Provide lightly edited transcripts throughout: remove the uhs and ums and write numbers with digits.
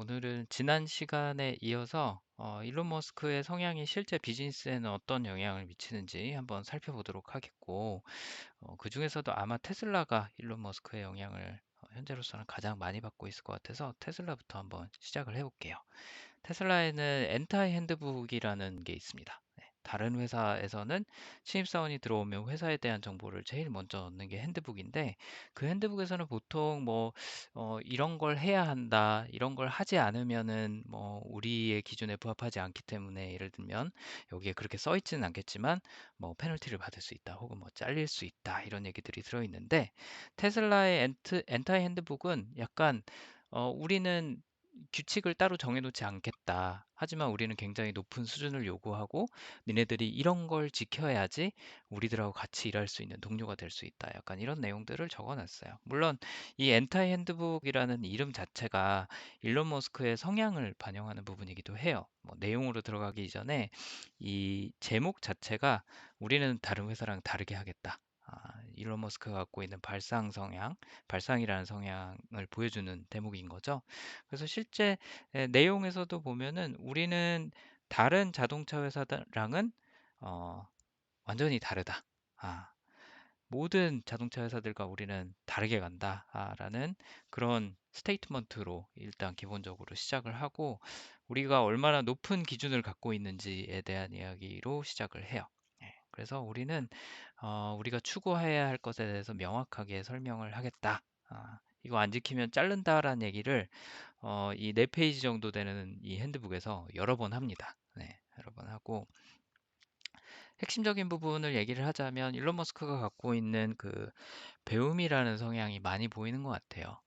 오늘은 지난 시간에 이어서 일론 머스크의 성향이 실제 비즈니스에는 어떤 영향을 미치는지 한번 살펴보도록 하겠고, 그중에서도 아마 테슬라가 일론 머스크의 영향을 현재로서는 가장 많이 받고 있을 것 같아서 테슬라부터 한번 시작을 해볼게요. 테슬라에는 엔타이 핸드북이라는 게 있습니다. 네, 다른 회사에서는 신입사원이 들어오면 회사에 대한 정보를 제일 먼저 넣는 게 핸드북인데, 그 핸드북에서는 보통 이런 걸 해야 한다, 이런 걸 하지 않으면은 우리의 기준에 부합하지 않기 때문에, 예를 들면 여기에 그렇게 써 있지는 않겠지만 페널티를 받을 수 있다, 혹은 잘릴 수 있다, 이런 얘기들이 들어있는데, 테슬라의 엔타이 핸드북은 약간 우리는 규칙을 따로 정해놓지 않겠다. 하지만 우리는 굉장히 높은 수준을 요구하고 니네들이 이런 걸 지켜야지 우리들하고 같이 일할 수 있는 동료가 될 수 있다. 약간 이런 내용들을 적어놨어요. 물론 이 엔타이 핸드북이라는 이름 자체가 일론 머스크의 성향을 반영하는 부분이기도 해요. 내용으로 들어가기 전에 이 제목 자체가 우리는 다른 회사랑 다르게 하겠다. 일론 머스크가 갖고 있는 발상 성향, 발상이라는 성향을 보여주는 대목인 거죠. 그래서 실제 내용에서도 보면은 우리는 다른 자동차 회사랑은 어, 완전히 다르다. 아, 모든 자동차 회사들과 우리는 다르게 간다. 라는 그런 스테이트먼트로 일단 기본적으로 시작을 하고 우리가 얼마나 높은 기준을 갖고 있는지에 대한 이야기로 시작을 해요. 그래서 우리는 우리가 추구해야 할 것에 대해서 명확하게 설명을 하겠다. 이거 안 지키면 자른다라는 얘기를 이 4페이지 정도 되는 이 핸드북에서 여러 번 합니다. 네, 여러 번 하고 핵심적인 부분을 얘기를 하자면 일론 머스크가 갖고 있는 그 배움이라는 성향이 많이 보이는 것 같아요.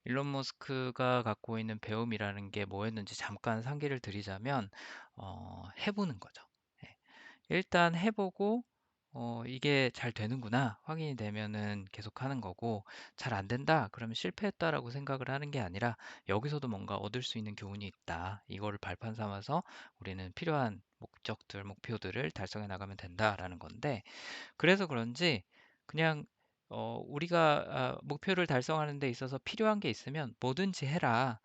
일론 머스크가 갖고 있는 배움이라는 게 뭐였는지 잠깐 상기를 드리자면 해보는 거죠. 예. 일단 해보고 이게 잘 되는구나 확인이 되면은 계속 하는 거고, 잘 안 된다 그러면 실패했다라고 생각을 하는 게 아니라 여기서도 뭔가 얻을 수 있는 교훈이 있다, 이거를 발판 삼아서 우리는 필요한 목적들, 목표들을 달성해 나가면 된다라는 건데, 그래서 그런지 그냥 우리가 목표를 달성하는 데 있어서 필요한 게 있으면 뭐든지 해라.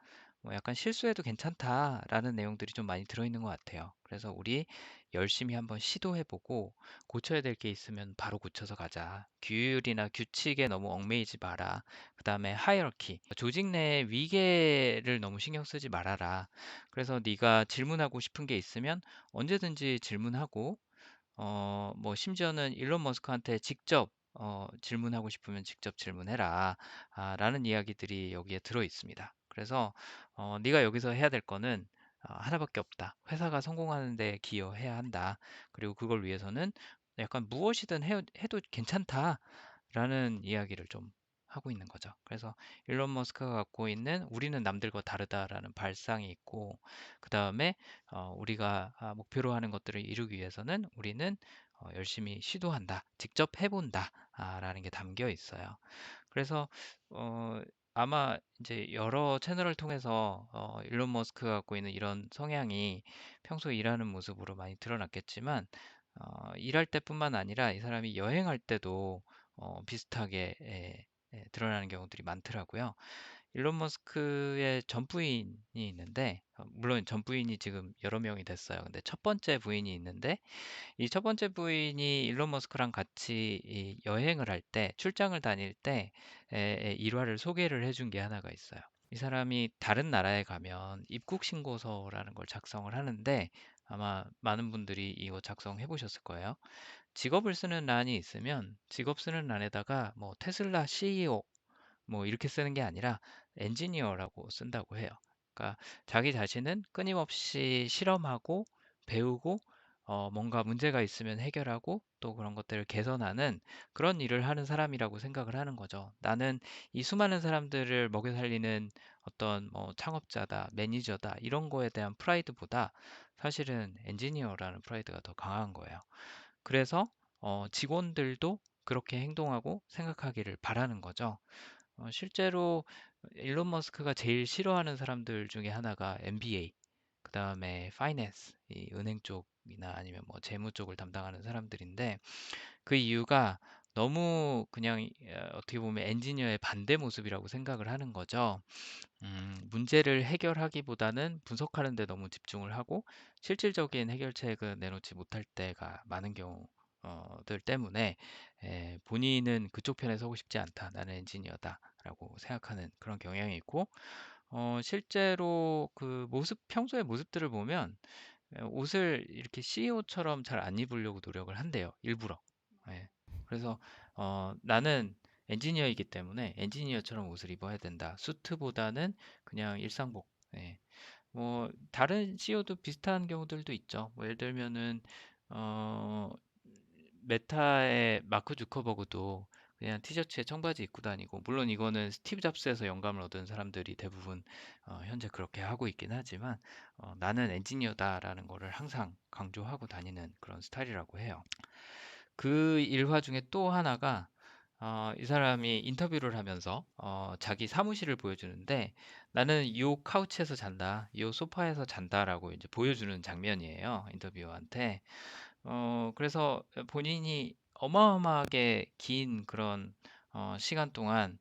약간 실수해도 괜찮다라는 내용들이 좀 많이 들어있는 것 같아요. 그래서 우리 열심히 한번 시도해보고 고쳐야 될 게 있으면 바로 고쳐서 가자. 규율이나 규칙에 너무 얽매이지 마라. 그 다음에 하이어키, 조직 내 위계를 너무 신경 쓰지 말아라. 그래서 네가 질문하고 싶은 게 있으면 언제든지 질문하고 심지어는 일론 머스크한테 직접 질문하고 싶으면 직접 질문해라. 라는 이야기들이 여기에 들어 있습니다. 그래서 네가 여기서 해야 될 거는 하나밖에 없다. 회사가 성공하는 데 기여해야 한다. 그리고 그걸 위해서는 약간 무엇이든 해도 괜찮다라는 이야기를 좀 하고 있는 거죠. 그래서 일론 머스크가 갖고 있는 우리는 남들과 다르다라는 발상이 있고, 그 다음에 우리가 목표로 하는 것들을 이루기 위해서는 우리는 열심히 시도한다, 직접 해본다, 라는 게 담겨 있어요. 그래서 어, 아마 이제 여러 채널을 통해서 일론 머스크가 갖고 있는 이런 성향이 평소 일하는 모습으로 많이 드러났겠지만, 일할 때뿐만 아니라 이 사람이 여행할 때도 비슷하게 드러나는 경우들이 많더라고요. 일론 머스크의 전 부인이 있는데, 물론 전 부인이 지금 여러 명이 됐어요. 근데 첫 번째 부인이 있는데, 이 첫 번째 부인이 일론 머스크랑 같이 이 여행을 할 때, 출장을 다닐 때 일화를 소개를 해준 게 하나가 있어요. 이 사람이 다른 나라에 가면 입국 신고서라는 걸 작성을 하는데, 아마 많은 분들이 이거 작성해 보셨을 거예요. 직업을 쓰는 란이 있으면 직업 쓰는 란에다가 테슬라 CEO 이렇게 쓰는 게 아니라 엔지니어라고 쓴다고 해요. 그러니까 자기 자신은 끊임없이 실험하고 배우고 뭔가 문제가 있으면 해결하고 또 그런 것들을 개선하는 그런 일을 하는 사람이라고 생각을 하는 거죠. 나는 이 수많은 사람들을 먹여 살리는 어떤 창업자다, 매니저다, 이런 거에 대한 프라이드보다 사실은 엔지니어라는 프라이드가 더 강한 거예요. 그래서 직원들도 그렇게 행동하고 생각하기를 바라는 거죠. 실제로 일론 머스크가 제일 싫어하는 사람들 중에 하나가 MBA, 그 다음에 파이낸스, 이 은행 쪽이나 아니면 재무 쪽을 담당하는 사람들인데, 그 이유가 너무 그냥 어떻게 보면 엔지니어의 반대 모습이라고 생각을 하는 거죠. 문제를 해결하기보다는 분석하는 데 너무 집중을 하고 실질적인 해결책을 내놓지 못할 때가 많은 경우들 때문에 본인은 그쪽 편에 서고 싶지 않다. 나는 엔지니어다라고 생각하는 그런 경향이 있고 실제로 그 평소의 모습들을 보면 옷을 이렇게 CEO처럼 잘 안 입으려고 노력을 한대요. 일부러. 예. 그래서 나는 엔지니어이기 때문에 엔지니어처럼 옷을 입어야 된다. 수트보다는 그냥 일상복. 예. 뭐 다른 CEO도 비슷한 경우들도 있죠. 뭐 예를 들면은 어, 메타의 마크 주커버그도 그냥 티셔츠에 청바지 입고 다니고, 물론 이거는 스티브 잡스에서 영감을 얻은 사람들이 대부분 현재 그렇게 하고 있긴 하지만 나는 엔지니어다라는 거를 항상 강조하고 다니는 그런 스타일이라고 해요. 그 일화 중에 또 하나가 이 사람이 인터뷰를 하면서 자기 사무실을 보여주는데 나는 요 카우치에서 잔다, 요 소파에서 잔다라고 이제 보여주는 장면이에요. 인터뷰어한테. 그래서 본인이 어마어마하게 긴 그런 시간 동안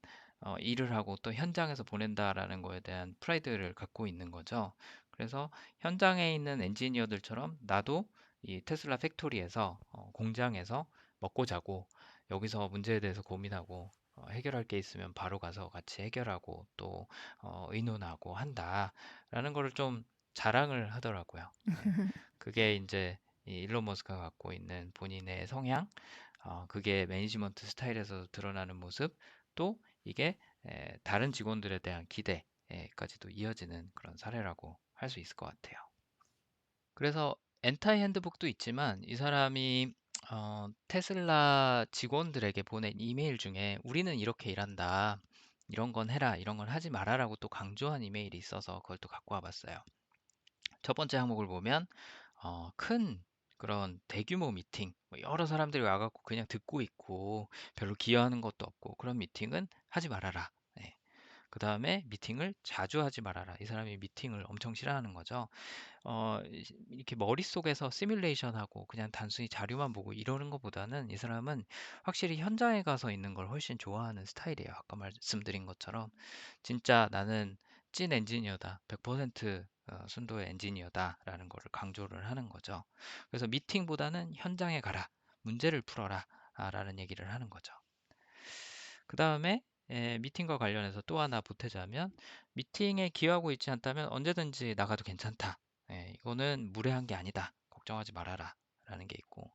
일을 하고 또 현장에서 보낸다라는 거에 대한 프라이드를 갖고 있는 거죠. 그래서 현장에 있는 엔지니어들처럼 나도 이 테슬라 팩토리에서 공장에서 먹고 자고 여기서 문제에 대해서 고민하고 해결할 게 있으면 바로 가서 같이 해결하고 또 의논하고 한다라는 거를 좀 자랑을 하더라고요. 예. 그게 이제 이 일론 머스크가 갖고 있는 본인의 성향, 그게 매니지먼트 스타일에서 드러나는 모습, 또 이게 다른 직원들에 대한 기대까지도 이어지는 그런 사례라고 할 수 있을 것 같아요. 그래서 엔타이 핸드북도 있지만 이 사람이 테슬라 직원들에게 보낸 이메일 중에 우리는 이렇게 일한다. 이런 건 해라, 이런 건 하지 말아라고 또 강조한 이메일이 있어서 그걸 또 갖고 와봤어요. 첫 번째 항목을 보면 큰 그런 대규모 미팅, 뭐 여러 사람들이 와갖고 그냥 듣고 있고 별로 기여하는 것도 없고 그런 미팅은 하지 말아라. 네. 그 다음에 미팅을 자주 하지 말아라. 이 사람이 미팅을 엄청 싫어하는 거죠. 이렇게 머릿속에서 시뮬레이션하고 그냥 단순히 자료만 보고 이러는 것보다는 이 사람은 확실히 현장에 가서 있는 걸 훨씬 좋아하는 스타일이에요. 아까 말씀드린 것처럼 진짜 나는 찐 엔지니어다. 100% 순도의 엔지니어다라는 거를 강조를 하는 거죠. 그래서 미팅보다는 현장에 가라. 문제를 풀어라. 라는 얘기를 하는 거죠. 그 다음에 미팅과 관련해서 또 하나 보태자면 미팅에 기여하고 있지 않다면 언제든지 나가도 괜찮다. 이거는 무례한 게 아니다. 걱정하지 말아라. 라는 게 있고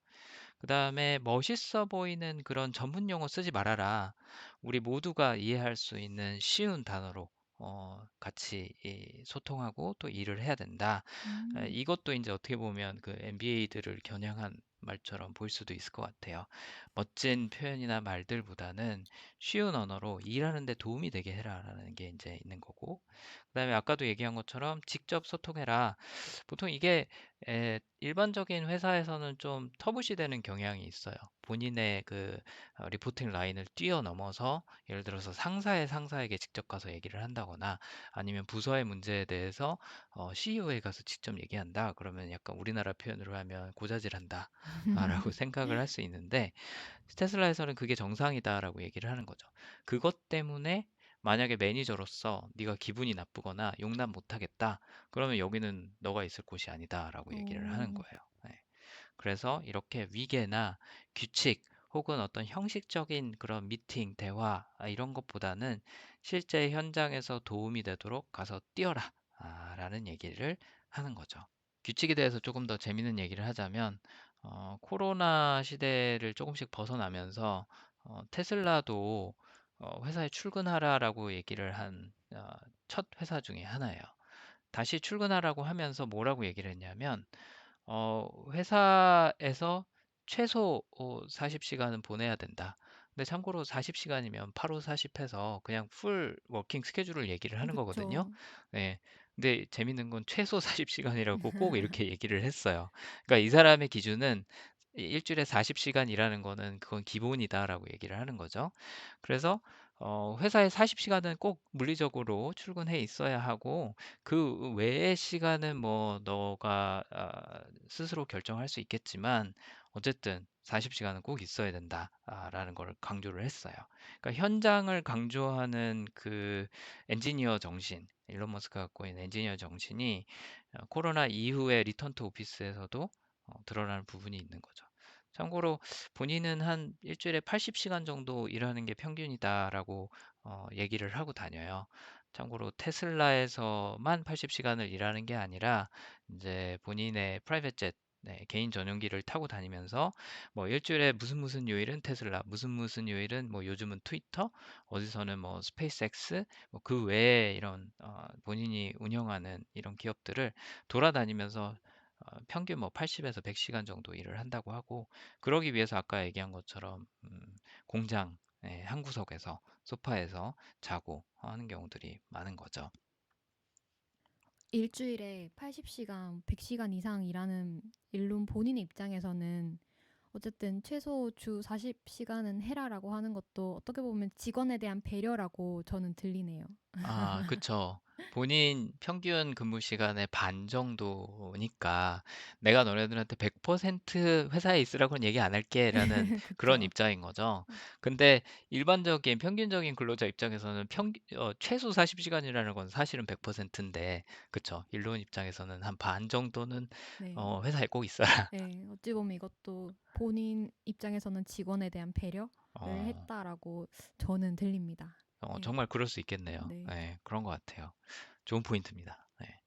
그 다음에 멋있어 보이는 그런 전문 용어 쓰지 말아라. 우리 모두가 이해할 수 있는 쉬운 단어로 같이 소통하고 또 일을 해야 된다. 음. 이것도 이제 어떻게 보면 그 MBA들을 겨냥한 말처럼 보일 수도 있을 것 같아요. 멋진 표현이나 말들보다는 쉬운 언어로 일하는 데 도움이 되게 해라라는 게 이제 있는 거고. 그다음에 아까도 얘기한 것처럼 직접 소통해라. 보통 이게 일반적인 회사에서는 좀 터부시되는 경향이 있어요. 본인의 그 리포팅 라인을 뛰어넘어서 예를 들어서 상사의 상사에게 직접 가서 얘기를 한다거나 아니면 부서의 문제에 대해서 CEO에 가서 직접 얘기한다. 그러면 약간 우리나라 표현으로 하면 고자질한다. 라고 생각을 할 수 있는데 테슬라에서는 그게 정상이다라고 얘기를 하는 거죠. 그것 때문에 만약에 매니저로서 네가 기분이 나쁘거나 용납 못하겠다. 그러면 여기는 너가 있을 곳이 아니다라고 얘기를 하는 오. 거예요. 네. 그래서 이렇게 위계나 규칙 혹은 어떤 형식적인 그런 미팅, 대화 이런 것보다는 실제 현장에서 도움이 되도록 가서 뛰어라 라는 얘기를 하는 거죠. 규칙에 대해서 조금 더 재밌는 얘기를 하자면 코로나 시대를 조금씩 벗어나면서 테슬라도 회사에 출근하라라고 얘기를 한 첫 회사 중에 하나예요. 다시 출근하라고 하면서 뭐라고 얘기를 했냐면 회사에서 최소 40시간은 보내야 된다. 근데 참고로 40시간이면 8호 40 해서 그냥 풀 워킹 스케줄을 얘기를 하는 거거든요. 그쵸. 네. 근데 재밌는 건 최소 40시간이라고 꼭 이렇게 얘기를 했어요. 그러니까 이 사람의 기준은 일주일에 40시간 일하는 거는 그건 기본이다라고 얘기를 하는 거죠. 그래서 회사에 40시간은 꼭 물리적으로 출근해 있어야 하고 그 외의 시간은 뭐 너가 스스로 결정할 수 있겠지만 어쨌든 40시간은 꼭 있어야 된다라는 걸 강조를 했어요. 그러니까 현장을 강조하는 그 엔지니어 정신, 일론 머스크가 갖고 있는 엔지니어 정신이 코로나 이후에 리턴 투 오피스에서도 드러나는 부분이 있는 거죠. 참고로 본인은 한 일주일에 80시간 정도 일하는 게 평균이다라고 얘기를 하고 다녀요. 참고로 테슬라에서만 80시간을 일하는 게 아니라 이제 본인의 프라이빗 젯, 네, 개인 전용기를 타고 다니면서 뭐 일주일에 무슨 요일은 테슬라, 무슨 요일은 뭐 요즘은 트위터, 어디서는 뭐 스페이스X, 뭐 그 외에 이런 본인이 운영하는 이런 기업들을 돌아다니면서 평균 뭐 80에서 100시간 정도 일을 한다고 하고, 그러기 위해서 아까 얘기한 것처럼 공장 한 구석에서 소파에서 자고 하는 경우들이 많은 거죠. 일주일에 80시간, 100시간 이상 일하는 일론 본인의 입장에서는 어쨌든 최소 주 40시간은 해라라고 하는 것도 어떻게 보면 직원에 대한 배려라고 저는 들리네요. 아, 그쵸. 본인 평균 근무 시간의 반 정도니까 내가 너네들한테 100% 회사에 있으라고는 얘기 안 할게라는 그런 그쵸? 입장인 거죠. 근데 일반적인 평균적인 근로자 입장에서는 최소 40시간이라는 건 사실은 100%인데, 그쵸. 일론 입장에서는 한 반 정도는 네. 회사에 꼭 있어라. 네. 어찌 보면 이것도 본인 입장에서는 직원에 대한 배려를 어, 했다라고 저는 들립니다. 네. 정말 그럴 수 있겠네요. 네. 네, 그런 것 같아요. 좋은 포인트입니다. 네.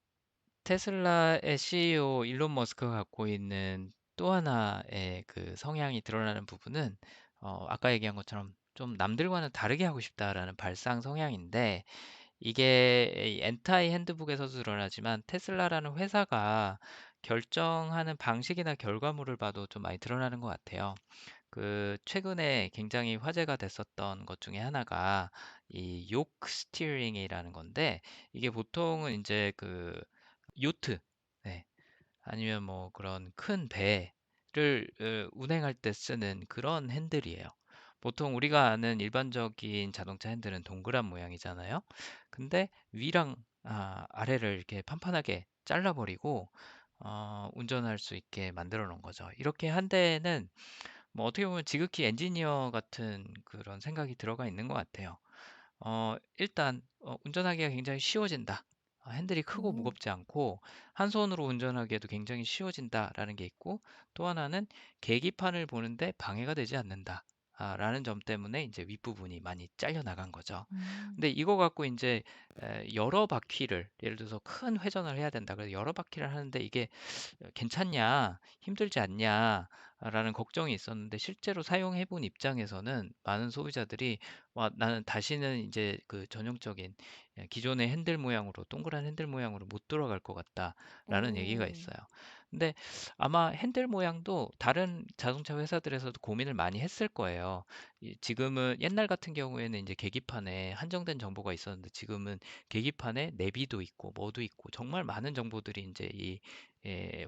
테슬라의 CEO 일론 머스크가 갖고 있는 또 하나의 그 성향이 드러나는 부분은 아까 얘기한 것처럼 좀 남들과는 다르게 하고 싶다라는 발상 성향인데, 이게 이 엔타이 핸드북에서도 드러나지만 테슬라라는 회사가 결정하는 방식이나 결과물을 봐도 좀 많이 드러나는 것 같아요. 그 최근에 굉장히 화제가 됐었던 것 중에 하나가 이 요크 스티어링이라는 건데, 이게 보통은 이제 그 요트, 네, 아니면 뭐 그런 큰 배를 운행할 때 쓰는 그런 핸들이에요. 보통 우리가 아는 일반적인 자동차 핸들은 동그란 모양이잖아요. 근데 위랑 아래를 이렇게 판판하게 잘라버리고 운전할 수 있게 만들어 놓은 거죠. 이렇게 한 대는 뭐 어떻게 보면 지극히 엔지니어 같은 그런 생각이 들어가 있는 것 같아요. 일단 운전하기가 굉장히 쉬워진다. 핸들이 크고 오. 무겁지 않고 한 손으로 운전하기에도 굉장히 쉬워진다라는 게 있고, 또 하나는 계기판을 보는데 방해가 되지 않는다. 라는 점 때문에 이제 윗부분이 많이 잘려 나간 거죠. 음. 근데 이거 갖고 이제 여러 바퀴를, 예를 들어서 큰 회전을 해야 된다. 그래서 여러 바퀴를 하는데 이게 괜찮냐, 힘들지 않냐, 라는 걱정이 있었는데, 실제로 사용해 본 입장에서는 많은 소비자들이 와, 나는 다시는 이제 그 전형적인 기존의 핸들 모양으로, 동그란 핸들 모양으로 못 돌아갈 것 같다라는 얘기가 오. 있어요. 근데 아마 핸들 모양도 다른 자동차 회사들에서도 고민을 많이 했을 거예요. 지금은 옛날 같은 경우에는 이제 계기판에 한정된 정보가 있었는데, 지금은 계기판에 내비도 있고 뭐도 있고 정말 많은 정보들이 이제 이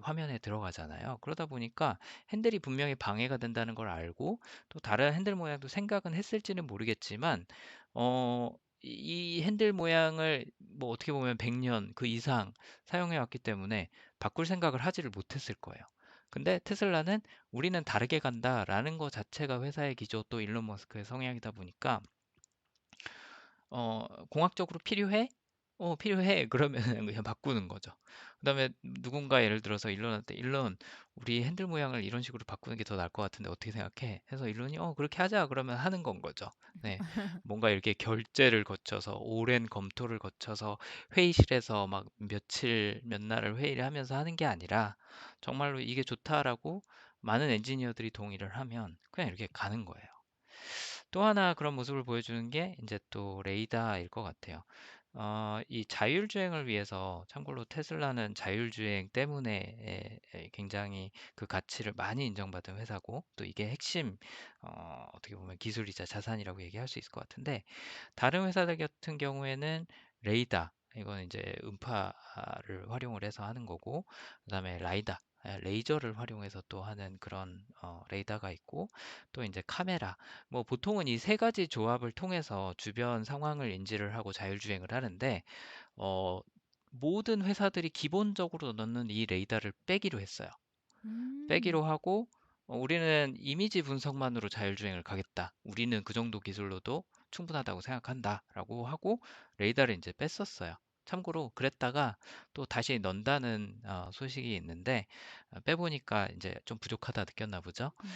화면에 들어가잖아요. 그러다 보니까 핸들이 분명히 방해가 된다는 걸 알고, 또 다른 핸들 모양도 생각은 했을지는 모르겠지만, 이 핸들 모양을 뭐 어떻게 보면 100년 그 이상 사용해 왔기 때문에 바꿀 생각을 하지를 못했을 거예요. 근데 테슬라는 우리는 다르게 간다라는 것 자체가 회사의 기조, 또 일론 머스크의 성향이다 보니까 공학적으로 필요해? 필요해. 그러면 그냥 바꾸는 거죠. 그다음에 누군가 예를 들어서 일론한테, 일론, 우리 핸들 모양을 이런 식으로 바꾸는 게 더 나을 것 같은데 어떻게 생각해? 해서 일론이 그렇게 하자. 그러면 하는 건 거죠. 네. 뭔가 이렇게 결제를 거쳐서 오랜 검토를 거쳐서 회의실에서 막 며칠 몇 날을 회의를 하면서 하는 게 아니라, 정말로 이게 좋다라고 많은 엔지니어들이 동의를 하면 그냥 이렇게 가는 거예요. 또 하나 그런 모습을 보여주는 게 이제 또 레이더일 것 같아요. 이 자율주행을 위해서, 참고로 테슬라는 자율주행 때문에 굉장히 그 가치를 많이 인정받은 회사고, 또 이게 핵심 어떻게 보면 기술이자 자산이라고 얘기할 수 있을 것 같은데, 다른 회사들 같은 경우에는 레이더, 이거는 이제 음파를 활용을 해서 하는 거고, 그다음에 라이다, 레이저를 활용해서 또 하는 그런 레이더가 있고, 또 이제 카메라, 뭐 보통은 이 세 가지 조합을 통해서 주변 상황을 인지를 하고 자율주행을 하는데, 어, 모든 회사들이 기본적으로 넣는 이 레이더를 빼기로 했어요. 음. 빼기로 하고, 우리는 이미지 분석만으로 자율주행을 가겠다. 우리는 그 정도 기술로도 충분하다고 생각한다라고 하고 레이더를 이제 뺐었어요. 참고로 그랬다가 또 다시 넣는다는 소식이 있는데 빼보니까 이제 좀 부족하다 느꼈나 보죠. 음.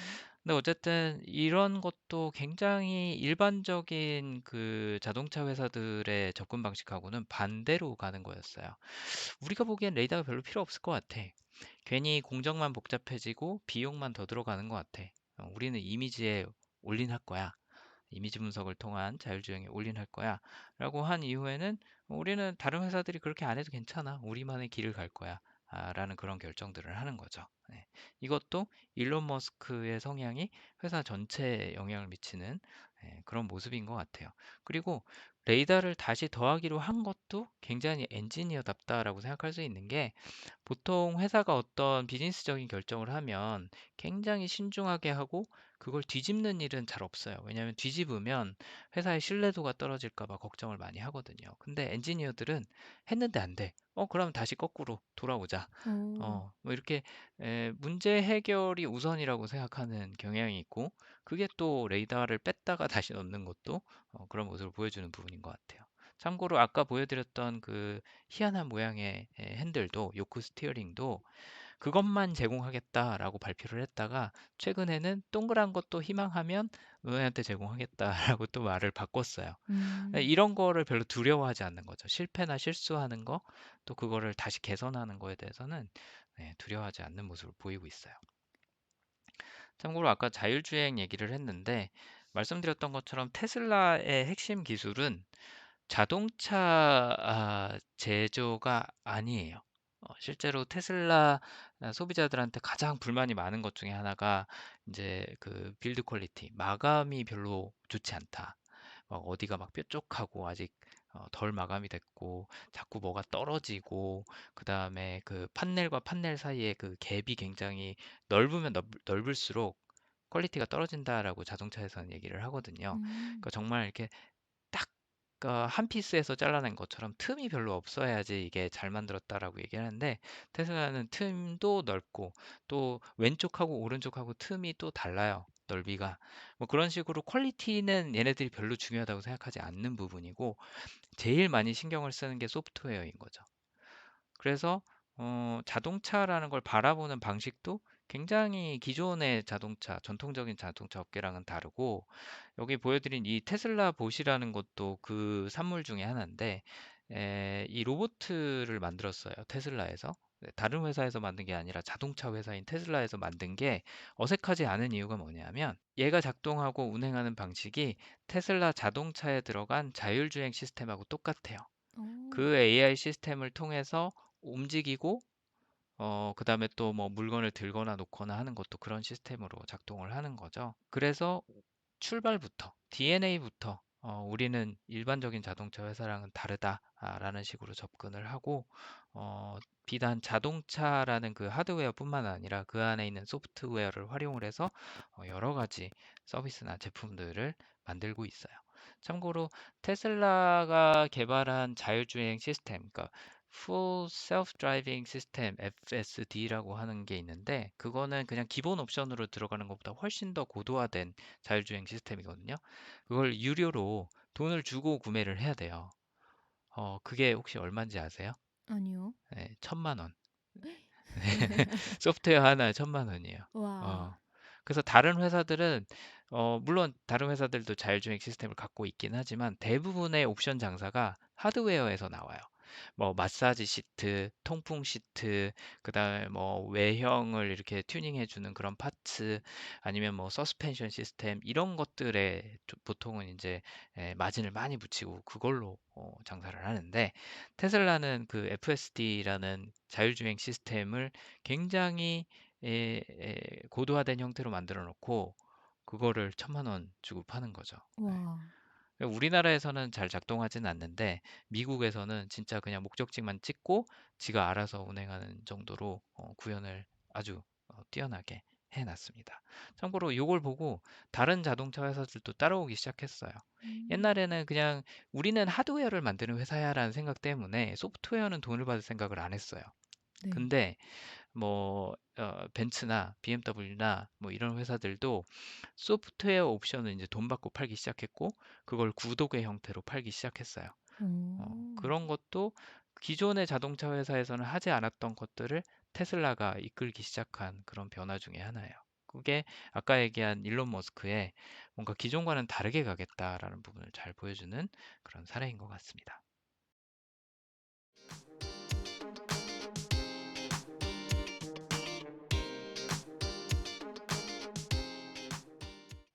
근데 어쨌든 이런 것도 굉장히 일반적인 그 자동차 회사들의 접근 방식하고는 반대로 가는 거였어요. 우리가 보기엔 레이더가 별로 필요 없을 것 같아. 괜히 공정만 복잡해지고 비용만 더 들어가는 것 같아. 우리는 이미지에 올인할 거야. 이미지 분석을 통한 자율주행에 올인할 거야. 라고 한 이후에는 우리는 다른 회사들이 그렇게 안 해도 괜찮아. 우리만의 길을 갈 거야. 라는 그런 결정들을 하는 거죠. 네. 이것도 일론 머스크의 성향이 회사 전체에 영향을 미치는 그런 모습인 것 같아요. 그리고 레이더를 다시 더하기로 한 것도 굉장히 엔지니어답다라고 생각할 수 있는 게 보통 회사가 어떤 비즈니스적인 결정을 하면 굉장히 신중하게 하고 그걸 뒤집는 일은 잘 없어요. 왜냐하면 뒤집으면 회사의 신뢰도가 떨어질까 봐 걱정을 많이 하거든요. 근데 엔지니어들은 했는데 안 돼. 그럼 다시 거꾸로 돌아오자. 오. 뭐 이렇게 문제 해결이 우선이라고 생각하는 경향이 있고 그게 또 레이더를 뺐다가 다시 넣는 것도 그런 모습을 보여주는 부분인 것 같아요. 참고로 아까 보여드렸던 그 희한한 모양의 핸들도 요크 스티어링도 그것만 제공하겠다라고 발표를 했다가 최근에는 동그란 것도 희망하면 너네한테 제공하겠다라고 또 말을 바꿨어요. 음. 이런 거를 별로 두려워하지 않는 거죠. 실패나 실수하는 거, 또 그거를 다시 개선하는 거에 대해서는 두려워하지 않는 모습을 보이고 있어요. 참고로 아까 자율주행 얘기를 했는데 말씀드렸던 것처럼 테슬라의 핵심 기술은 자동차 제조가 아니에요. 실제로 테슬라 소비자들한테 가장 불만이 많은 것 중에 하나가 이제 그 빌드 퀄리티, 마감이 별로 좋지 않다. 막 어디가 막 뾰족하고 아직 덜 마감이 됐고 자꾸 뭐가 떨어지고 그다음에 그 판넬과 판넬 사이에 그 갭이 굉장히 넓으면 넓을수록 퀄리티가 떨어진다라고 자동차에서는 얘기를 하거든요. 음. 그러니까 정말 이렇게 딱 한 피스에서 잘라낸 것처럼 틈이 별로 없어야지 이게 잘 만들었다라고 얘기를 하는데 테슬라는 틈도 넓고 또 왼쪽하고 오른쪽하고 틈이 또 달라요. 넓이가. 뭐 그런 식으로 퀄리티는 얘네들이 별로 중요하다고 생각하지 않는 부분이고 제일 많이 신경을 쓰는 게 소프트웨어인 거죠. 그래서 자동차라는 걸 바라보는 방식도 굉장히 기존의 자동차, 전통적인 자동차 업계랑은 다르고 여기 보여드린 이 테슬라 봇이라는 것도 그 산물 중에 하나인데 이 로보트를 만들었어요. 테슬라에서. 네, 다른 회사에서 만든 게 아니라 자동차 회사인 테슬라에서 만든 게 어색하지 않은 이유가 뭐냐면 얘가 작동하고 운행하는 방식이 테슬라 자동차에 들어간 자율주행 시스템하고 똑같아요. 오. 그 AI 시스템을 통해서 움직이고 그다음에 또 뭐 물건을 들거나 놓거나 하는 것도 그런 시스템으로 작동을 하는 거죠. 그래서 출발부터 DNA부터 우리는 일반적인 자동차 회사랑은 다르다라는 식으로 접근을 하고 비단 자동차라는 그 하드웨어뿐만 아니라 그 안에 있는 소프트웨어를 활용을 해서 여러 가지 서비스나 제품들을 만들고 있어요. 참고로 테슬라가 개발한 자율주행 시스템, 그러니까 Full Self-Driving System FSD라고 하는 게 있는데 그거는 그냥 기본 옵션으로 들어가는 것보다 훨씬 더 고도화된 자율주행 시스템이거든요. 그걸 유료로 돈을 주고 구매를 해야 돼요. 그게 혹시 얼마인지 아세요? 아니요. 네, 1,000만 원. 소프트웨어 하나에 1,000만 원이에요. 와. 어, 그래서 다른 회사들은, 물론 다른 회사들도 자율주행 시스템을 갖고 있긴 하지만 대부분의 옵션 장사가 하드웨어에서 나와요. 뭐 마사지 시트, 통풍 시트, 그다음에 뭐 외형을 이렇게 튜닝해 주는 그런 파츠, 아니면 뭐 서스펜션 시스템 이런 것들에 보통은 이제 마진을 많이 붙이고 그걸로 장사를 하는데 테슬라는 그 FSD라는 자율주행 시스템을 굉장히 고도화된 형태로 만들어 놓고 그거를 1,000만 원 주고 파는 거죠. 네. 와. 우리나라에서는 잘 작동하지는 않는데 미국에서는 진짜 그냥 목적지만 찍고 지가 알아서 운행하는 정도로 구현을 아주 뛰어나게 해놨습니다. 참고로 이걸 보고 다른 자동차 회사들도 따라오기 시작했어요. 음. 옛날에는 그냥 우리는 하드웨어를 만드는 회사야라는 생각 때문에 소프트웨어는 돈을 받을 생각을 안 했어요. 네. 근데 벤츠나 BMW나 뭐 이런 회사들도 소프트웨어 옵션을 이제 돈 받고 팔기 시작했고, 그걸 구독의 형태로 팔기 시작했어요. 오. 그런 것도 기존의 자동차 회사에서는 하지 않았던 것들을 테슬라가 이끌기 시작한 그런 변화 중에 하나예요. 그게 아까 얘기한 일론 머스크의 뭔가 기존과는 다르게 가겠다라는 부분을 잘 보여주는 그런 사례인 것 같습니다.